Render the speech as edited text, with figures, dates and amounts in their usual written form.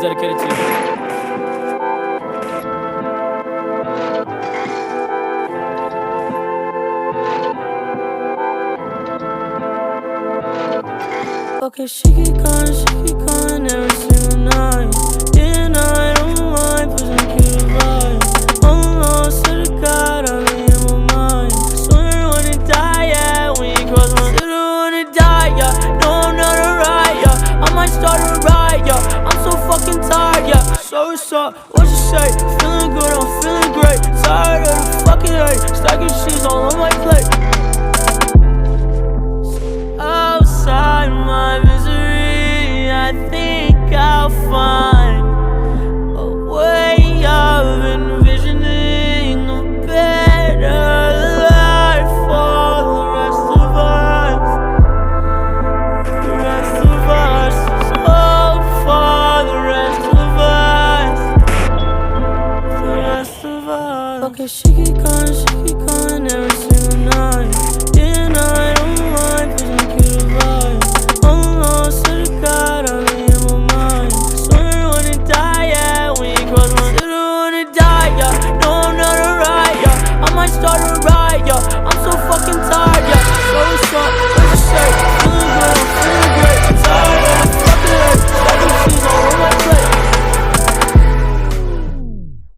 dedicated to you. Okay, she keep calling every single night. And I don't mind pushing through the vibe. I'm lost to the God, I'm in my mind. Swear I wanna die, yeah. When you cross my city, I wanna die, yeah. No, I'm not alright, yeah. I might start a riot, yeah. I'm so fucking tired, yeah. So what's up? What you say? Feeling good, I'm feeling great. Tired of the fucking hate. Stacking shit all on my plate. Outside my misery, I think I'll find a way of envisioning a better life for the rest of us. The rest of us. So for the rest of us. The rest of us. Okay, she keep calling every single night.